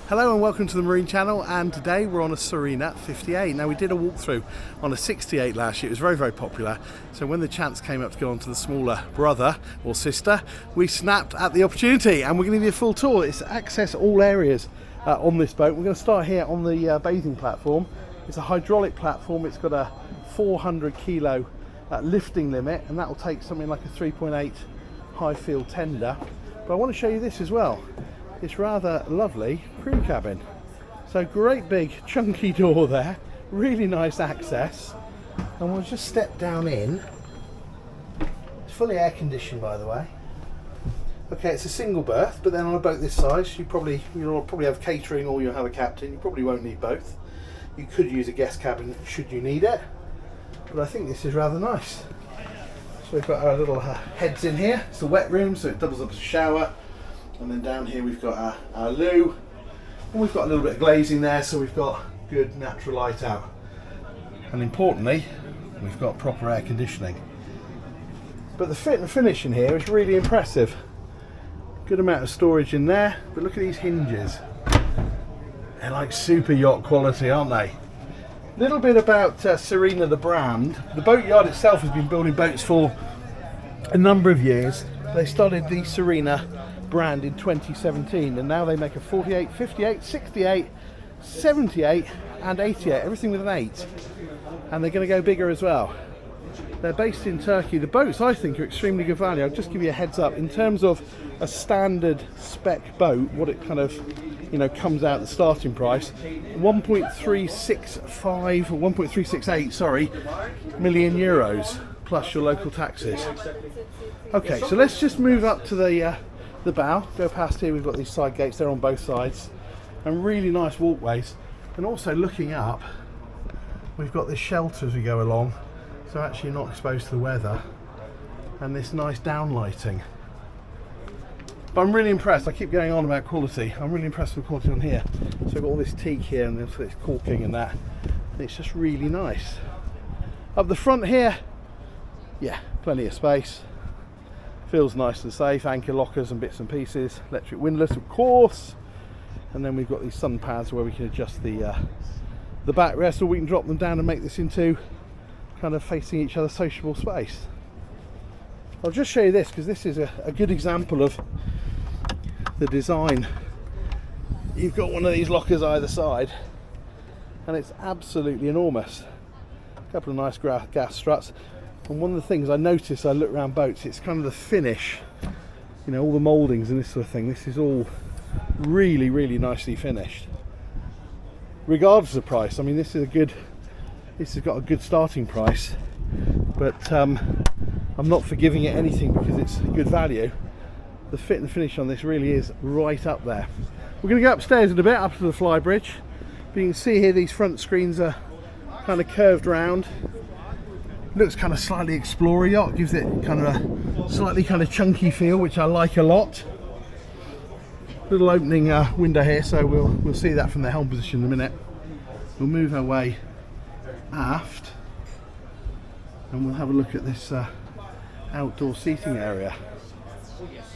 Hello and welcome to the Marine Channel, and today we're on a Sirena 58. Now we did a walkthrough on a 68 last year. It was very popular, so when the chance came up to go on to the smaller brother or sister, we snapped at the opportunity and we're going to give you a full tour. It's access all areas on this boat. We're going to start here on the bathing platform. It's a hydraulic platform. It's got a 400 kilo lifting limit, and that will take something like a 3.8 high field tender. But I want to show you this as well. It's rather lovely crew cabin. So great big chunky door there, really nice access. And we'll just step down in. It's fully air conditioned, by the way. Okay, it's a single berth, but then on a boat this size, you'll probably have catering or you'll have a captain. You probably won't need both. You could use a guest cabin should you need it, but I think this is rather nice. So we've got our little heads in here. It's the wet room, so it doubles up as a shower. And then down here we've got our loo, and we've got a little bit of glazing there, so we've got good natural light out. And importantly, we've got proper air conditioning. But the fit and finish in here is really impressive. Good amount of storage in there, but look at these hinges. They're like super yacht quality, aren't they? A little bit about Sirena the brand. The boatyard itself has been building boats for a number of years. They started the Sirena brand in 2017, and now they make a 48, 58, 68, 78 and 88, everything with an 8, and they're going to go bigger as well. They're based in Turkey. The boats, I think, are extremely good value. I'll just give you a heads up in terms of a standard spec boat, what it kind of comes out at the starting price. 1.365 or 1.368 million euros plus your local taxes. Okay, so let's just move up to the bow. Go past here, we've got these side gates there on both sides, and really nice walkways. And also looking up, we've got this shelter as we go along, so actually you're not exposed to the weather, and this nice downlighting. But I'm really impressed. I keep going on about quality. I'm really impressed with the quality on here. So we've got all this teak here and this caulking and that, and it's just really nice. Up the front here, yeah, plenty of space. Feels nice and safe. Anchor lockers and bits and pieces. Electric windlass, of course. And then we've got these sun pads where we can adjust the backrest, or we can drop them down and make this into kind of facing each other sociable space. I'll just show you this because this is a good example of the design. You've got one of these lockers either side, and it's absolutely enormous. A couple of nice gas struts. And one of the things I notice, I look around boats, it's kind of the finish, all the mouldings and this sort of thing. This is all really nicely finished, regardless of price. I mean, this has got a good starting price, but I'm not forgiving it anything because it's good value. The fit and the finish on this really is right up there. We're going to go upstairs in a bit, up to the Flybridge. But you can see here these front screens are kind of curved round. Looks kind of slightly explorer yacht, gives it kind of a slightly kind of chunky feel, which I like a lot. Little opening window here, so we'll see that from the helm position in a minute. We'll move our way aft and we'll have a look at this outdoor seating area.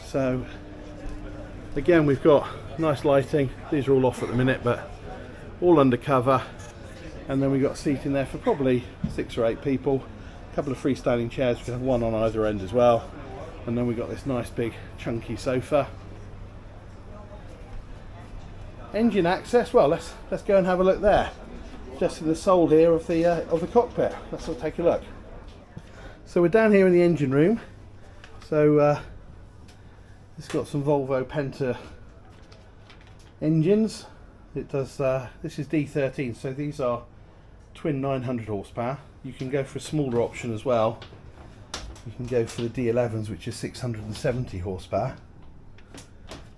So again, we've got nice lighting. These are all off at the minute, but all undercover. And then we've got seating there for probably 6 or 8 people. A couple of freestanding chairs, we can have one on either end as well. And then we've got this nice big chunky sofa. Engine access, well, let's go and have a look there. Just in the sole here of the cockpit. Let's all take a look. So we're down here in the engine room. So it's got some Volvo Penta engines. It does. This is D13, so these are twin 900 horsepower. You can go for a smaller option as well. You can go for the D11s, which is 670 horsepower.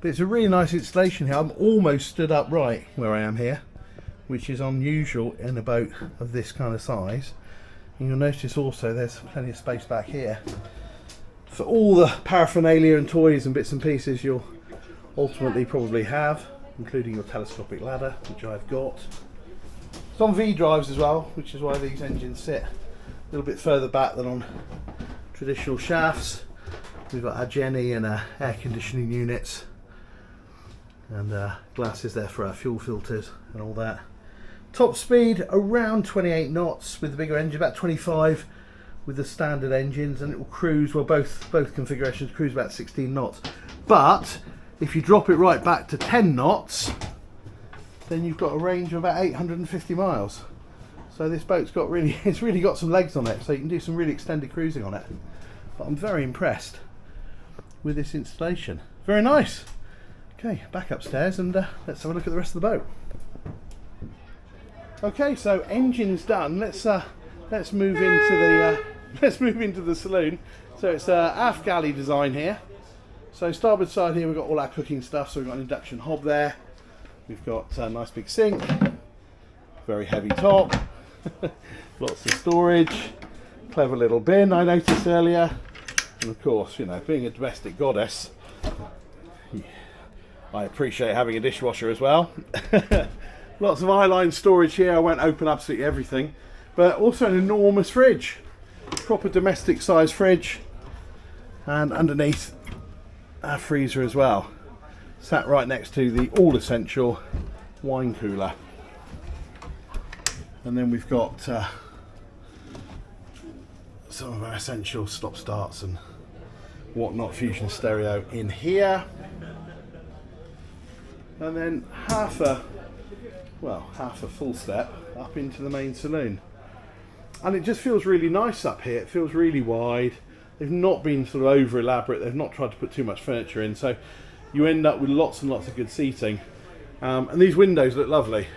But it's a really nice installation here. I'm almost stood upright where I am here, which is unusual in a boat of this kind of size. And you'll notice also there's plenty of space back here for all the paraphernalia and toys and bits and pieces you'll ultimately probably have, including your telescopic ladder, which I've got. It's on V drives as well, which is why these engines sit a little bit further back than on traditional shafts. We've got our Jenny and our air conditioning units. and glasses there for our fuel filters and all that. Top speed around 28 knots with the bigger engine, about 25 with the standard engines, and it will cruise, well, both configurations cruise about 16 knots. But if you drop it right back to 10 knots, then you've got a range of about 850 miles. So this boat's got it's really got some legs on it, so you can do some really extended cruising on it. But I'm very impressed with this installation. Very nice. Okay, back upstairs and let's have a look at the rest of the boat. Okay, so engine's done. Let's move into the saloon. So it's aft galley design here. So starboard side here we've got all our cooking stuff. So we've got an induction hob there. We've got a nice big sink, very heavy top, lots of storage, clever little bin I noticed earlier, and of course, you know, being a domestic goddess, I appreciate having a dishwasher as well. Lots of eyeline storage here. I won't open absolutely everything, but also an enormous fridge, proper domestic size fridge, and underneath our freezer as well, sat right next to the all essential wine cooler. And then we've got some of our essential stop starts and whatnot, Fusion stereo in here, and then half a full step up into the main saloon. And it just feels really nice up here. It feels really wide. They've not been sort of over elaborate. They've not tried to put too much furniture in, so you end up with lots and lots of good seating. And these windows look lovely.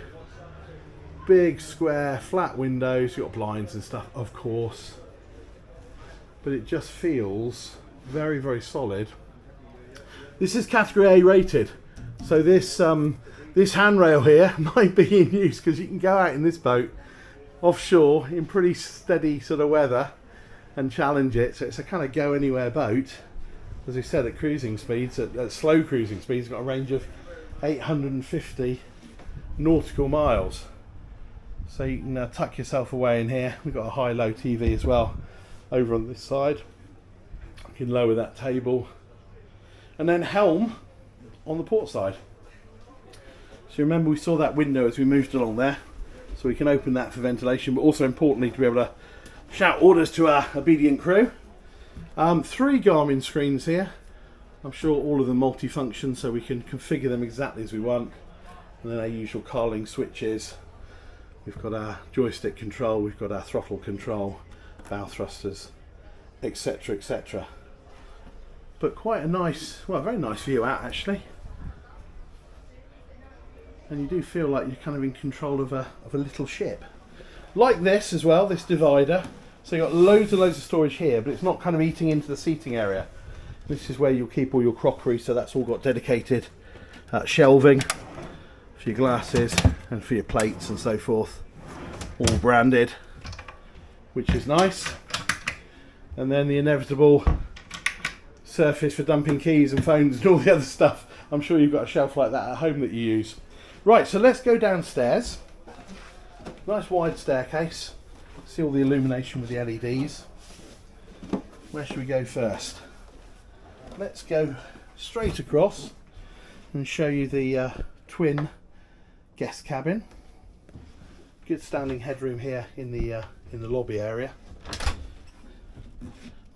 Big square flat windows. You've got blinds and stuff, of course, but it just feels very, very solid. This is category A rated, so this handrail here might be in use because you can go out in this boat offshore in pretty steady sort of weather and challenge it. So it's a kind of go anywhere boat. As we said, at cruising speeds, at slow cruising speeds, it's got a range of 850 nautical miles. So you can tuck yourself away in here. We've got a high-low TV as well over on this side. You can lower that table, and then helm on the port side. So remember, we saw that window as we moved along there, so we can open that for ventilation, but also importantly to be able to shout orders to our obedient crew. 3 Garmin screens here. I'm sure all of them multi-function, so we can configure them exactly as we want. And then our usual Carling switches. We've got our joystick control, we've got our throttle control, bow thrusters, etc, etc. But quite a nice, well, very nice view out actually. And you do feel like you're kind of in control of a little ship. Like this as well, this divider. So you've got loads and loads of storage here, but it's not kind of eating into the seating area. This is where you'll keep all your crockery, so that's all got dedicated shelving for your glasses and for your plates and so forth. All branded, which is nice. And then the inevitable surface for dumping keys and phones and all the other stuff. I'm sure you've got a shelf like that at home that you use. Right, so let's go downstairs. Nice wide staircase. See all the illumination with the LEDs. Where should we go first? Let's go straight across and show you the twin guest cabin. Good standing headroom here in the lobby area.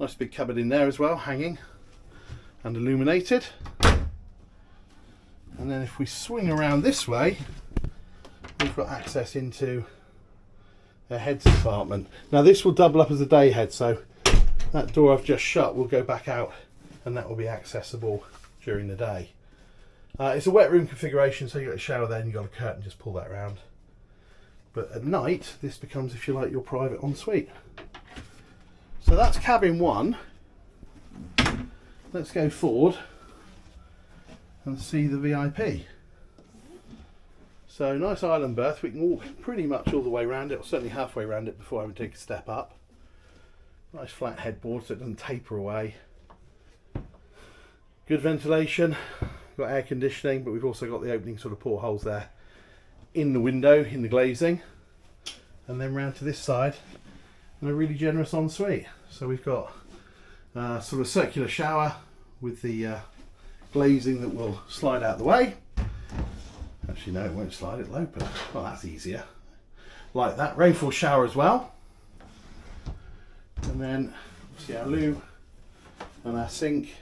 Nice big cupboard in there as well, hanging and illuminated. And then if we swing around this way, we've got access into a heads compartment. Now this will double up as a day head, so that door I've just shut will go back out and that will be accessible during the day. It's a wet room configuration, so you've got a shower there and you've got a curtain, just pull that around. But at night, this becomes, if you like, your private ensuite. So that's cabin 1. Let's go forward and see the VIP. So nice island berth. We can walk pretty much all the way around it, or certainly halfway around it before having to take a step up. Nice flat headboard so it doesn't taper away. Good ventilation. Got air conditioning, but we've also got the opening sort of portholes there in the window, in the glazing. And then round to this side, and a really generous ensuite. So we've got sort of a circular shower with the glazing that will slide out the way. Actually, no, it won't slide, it'll open. Well, that's easier. Like that. Rainfall shower as well. And then, obviously, our loo and our sink.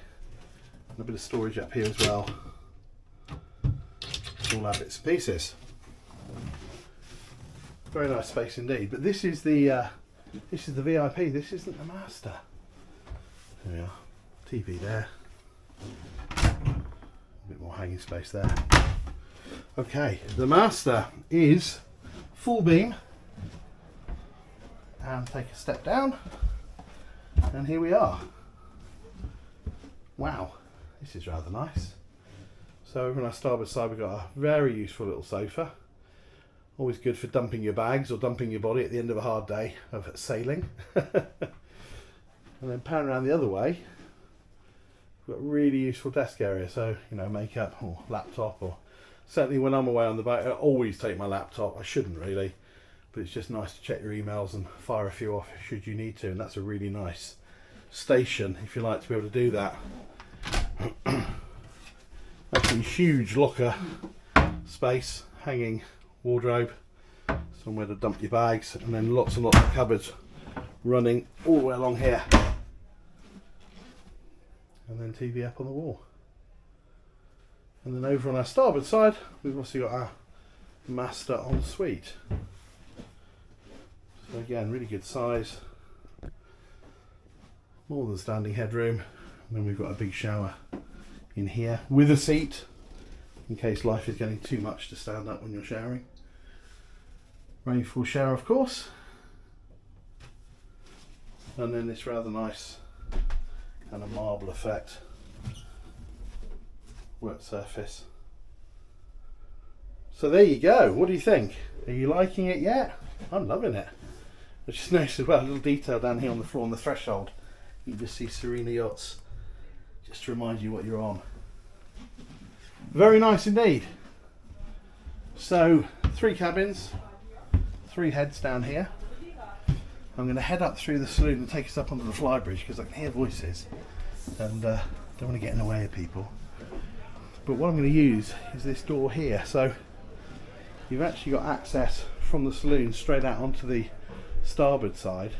And a bit of storage up here as well. All our bits and pieces. Very nice space indeed. But this is the VIP. This isn't the master. There we are. TV there. A bit more hanging space there. Okay, the master is full beam. And take a step down. And here we are. Wow, this is rather nice. So over on our starboard side, we've got a very useful little sofa. Always good for dumping your bags or dumping your body at the end of a hard day of sailing. And then pan around the other way, we've got a really useful desk area. So, you know, makeup or laptop, or certainly when I'm away on the boat, I always take my laptop. I shouldn't really, but it's just nice to check your emails and fire a few off should you need to. And that's a really nice station if you like to be able to do that. Actually, huge locker space, hanging wardrobe, somewhere to dump your bags, and then lots and lots of cupboards running all the way along here. And then TV up on the wall. And then over on our starboard side, we've also got our master ensuite. So again, really good size. More than standing headroom. And then we've got a big shower in here with a seat in case life is getting too much to stand up when you're showering. Rainfall shower, of course. And then this rather nice kind of marble effect work surface. So there you go. What do you think? Are you liking it yet? I'm loving it. I just noticed as well a little detail down here on the floor on the threshold. You can just see Sirena yachts, just to remind you what you're on. Very nice indeed. So 3 cabins, 3 heads down here. I'm going to head up through the saloon and take us up onto the Flybridge because I can hear voices and don't want to get in the way of people. But what I'm going to use is this door here. So you've actually got access from the saloon straight out onto the starboard side,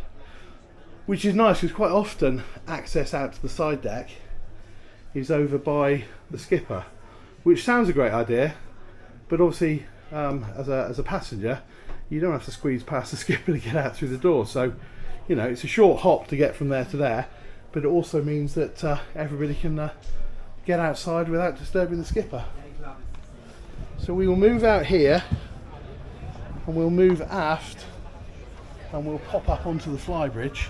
which is nice because quite often access out to the side deck is over by the skipper, which sounds a great idea, but obviously as a passenger you don't have to squeeze past the skipper to get out through the door. So, you know, it's a short hop to get from there to there, but it also means that everybody can get outside without disturbing the skipper. So we will move out here and we'll move aft and we'll pop up onto the Flybridge.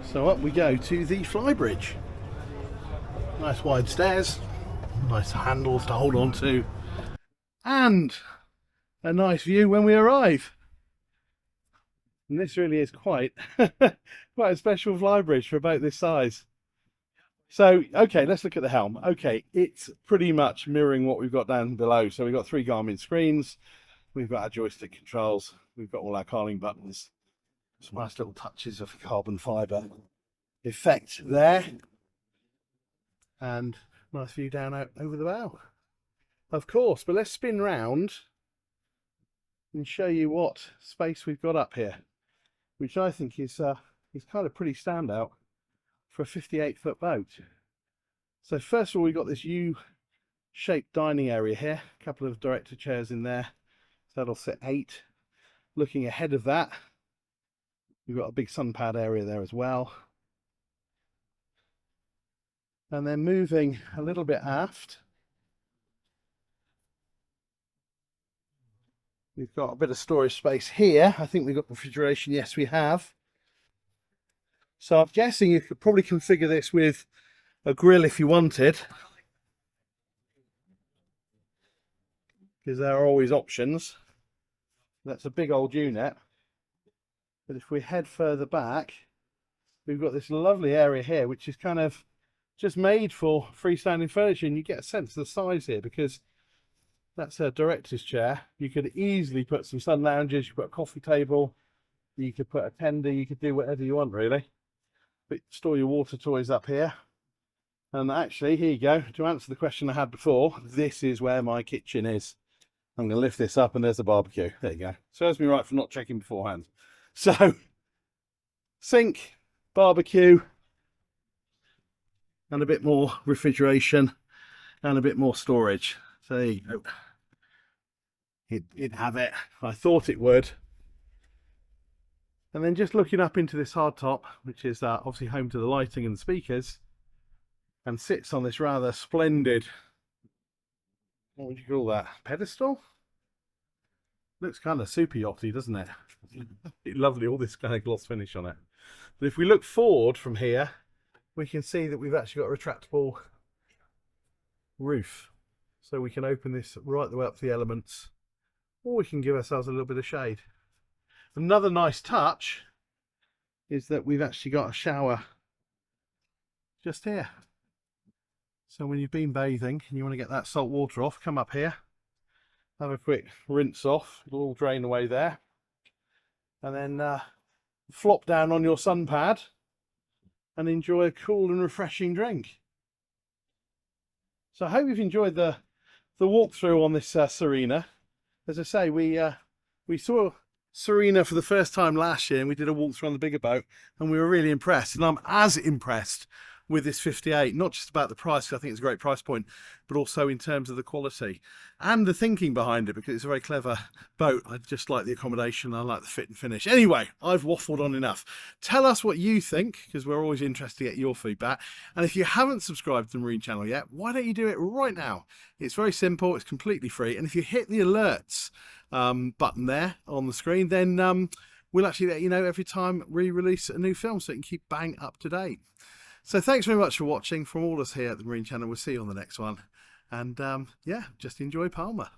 So up we go to the Flybridge. Nice wide stairs, nice handles to hold on to, and a nice view when we arrive. And this really is quite quite a special Flybridge for about this size. So, okay, let's look at the helm. Okay, it's pretty much mirroring what we've got down below. So we've got 3 Garmin screens, we've got our joystick controls, we've got all our calling buttons, some nice little touches of carbon fibre effect there, and nice view down out over the bow, of course. But let's spin round and show you what space we've got up here, which I think is kind of pretty standout for a 58-foot boat. So first of all, we've got this U-shaped dining area here, a couple of director chairs in there, so that'll sit 8. Looking ahead of that, we've got a big sun pad area there as well. And then moving a little bit aft, we've got a bit of storage space here. I think we've got refrigeration. Yes, we have. So I'm guessing you could probably configure this with a grill if you wanted, because there are always options. That's a big old unit. But if we head further back, we've got this lovely area here, which is kind of just made for freestanding furniture, and you get a sense of the size here because that's a director's chair. You could easily put some sun lounges, you could put a coffee table, you could put a tender, you could do whatever you want really. But store your water toys up here. And actually, here you go. To answer the question I had before, this is where my kitchen is. I'm going to lift this up and there's the barbecue. There you go. Serves me right for not checking beforehand. So, sink, barbecue, and a bit more refrigeration and a bit more storage. So there you go. It'd have it. I thought it would. And then just looking up into this hardtop, which is obviously home to the lighting and the speakers, and sits on this rather splendid, what would you call that, pedestal? Looks kind of super yachty, doesn't it? Lovely, all this kind of gloss finish on it. But if we look forward from here, we can see that we've actually got a retractable roof. So we can open this right the way up to the elements, or we can give ourselves a little bit of shade. Another nice touch is that we've actually got a shower just here. So when you've been bathing and you want to get that salt water off, come up here, have a quick rinse off, it'll all drain away there, and then flop down on your sun pad and enjoy a cool and refreshing drink. So I hope you've enjoyed the walkthrough on this Sirena. As I say, we saw Sirena for the first time last year and we did a walkthrough on the bigger boat and we were really impressed, and I'm as impressed with this 58, not just about the price, because I think it's a great price point, but also in terms of the quality and the thinking behind it, because it's a very clever boat. I just like the accommodation, I like the fit and finish. Anyway, I've waffled on enough. Tell us what you think, because we're always interested to get your feedback. And if you haven't subscribed to the Marine channel yet, why don't you do it right now? It's very simple, it's completely free, and if you hit the alerts button there on the screen, then we'll actually let you know every time we release a new film, so you can keep bang up to date. So thanks very much for watching. From all of us here at the Marine Channel, we'll see you on the next one. And yeah, just enjoy Palma.